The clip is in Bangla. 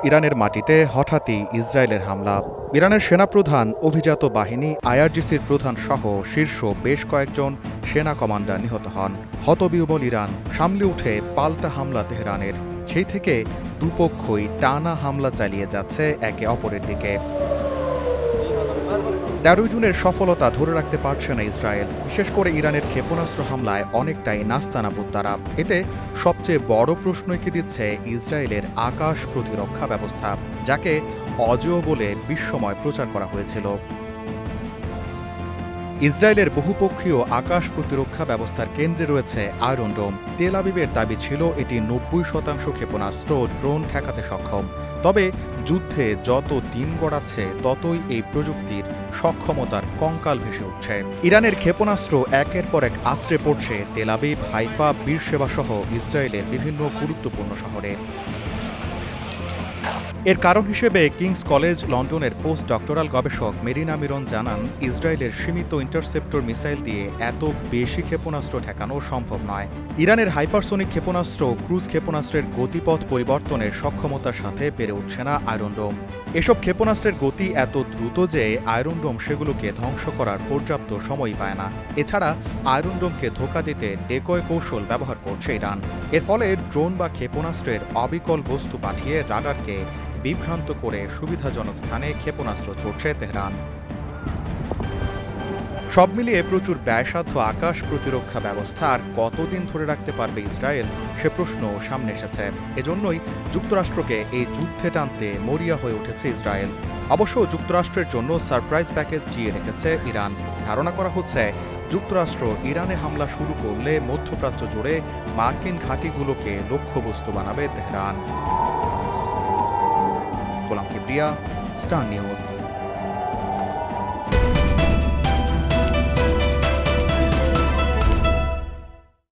ইরানের মাটিতে হঠাৎই ইসরায়েলের হামলা। ইরানের সেনাপ্রধান, অভিজাত বাহিনী, আইআরজিসির প্রধান সহ শীর্ষ বেশ কয়েকজন সেনা কমান্ডার নিহত হন। হতবিহ্বল ইরান সামলে উঠে পাল্টা হামলা তেহরানের। সেই থেকে দুপক্ষই টানা হামলা চালিয়ে যাচ্ছে একে অপরের দিকে। ১৩ জুনের সফলতা ধরে রাখতে পারছে না ইসরায়েল। বিশেষ করে ইরানের ক্ষেপণাস্ত্র হামলায় অনেকটাই নাস্তানাবুদ তারা। এতে সবচেয়ে বড় প্রশ্নই কি দিচ্ছে ইসরায়েলের আকাশ প্রতিরক্ষা ব্যবস্থা, যাকে অজেয় বলে বিস্ময় প্রচার করা হয়েছিল। ইসরায়েলের বহুপক্ষীয় আকাশ প্রতিরক্ষা ব্যবস্থার কেন্দ্রে রয়েছে আয়রন ডোম। তেল আবিবের দাবি ছিল এটি ৯০% ক্ষেপণাস্ত্র ও ড্রোন ঠেকাতে সক্ষম। তবে যুদ্ধে যত দিন গড়াচ্ছে ততই এই প্রযুক্তির সক্ষমতার কঙ্কাল ভেসে উঠছে। ইরানের ক্ষেপণাস্ত্র একের পর এক আছড়ে পড়ছে তেল আবিব, হাইফা, বীরশেবা সহ ইসরায়েলের বিভিন্ন গুরুত্বপূর্ণ শহরে। এর কারণ হিসেবে কিংস কলেজ লন্ডনের পোস্ট ডক্টরাল গবেষক মেরিনা মিরন জানান, ইসরায়েলের সীমিত ইন্টারসেপ্টর মিসাইল দিয়ে এত বেশি ক্ষেপণাস্ত্র ঠেকানো সম্ভব নয়। ইরানের হাইপারসোনিক ক্ষেপণাস্ত্র, ক্রুজ ক্ষেপণাস্ত্রের গতিপথ পরিবর্তনের সক্ষমতার সাথে পেরে উঠছে না আয়রন ডোম। এসব ক্ষেপণাস্ত্রের গতি এত দ্রুত যে আয়রন ডোম সেগুলোকে ধ্বংস করার পর্যাপ্ত সময় পায় না। এছাড়া আয়রন ডোমকে ধোঁকা দিতে ডেকয় কৌশল ব্যবহার করছে ইরান। এর ফলে ড্রোন বা ক্ষেপণাস্ত্রের অবিকল বস্তু পাঠিয়ে রাডারকে বিভ্রান্ত করে সুবিধাজনক স্থানে ক্ষেপণাস্ত্র ছুড়ছে তেহরান। সব মিলিয়ে প্রচুর ব্যয়সাধ্য আকাশ প্রতিরক্ষা ব্যবস্থা আর কতদিন ধরে রাখতে পারবে ইসরায়েল, সে প্রশ্ন সামনে এসেছে। এজন্যই যুক্তরাষ্ট্রকে এই যুদ্ধে টানতে মরিয়া হয়ে উঠেছে ইসরায়েল। অবশ্য যুক্তরাষ্ট্রের জন্য সারপ্রাইজ প্যাকেজ জিয়ে রেখেছে ইরান। ধারণা করা হচ্ছে, যুক্তরাষ্ট্র ইরানে হামলা শুরু করলে মধ্যপ্রাচ্য জুড়ে মার্কিন ঘাঁটিগুলোকে লক্ষ্যবস্তু বানাবে তেহরান। গোলাম কিবরিয়া, স্টার নিউজ।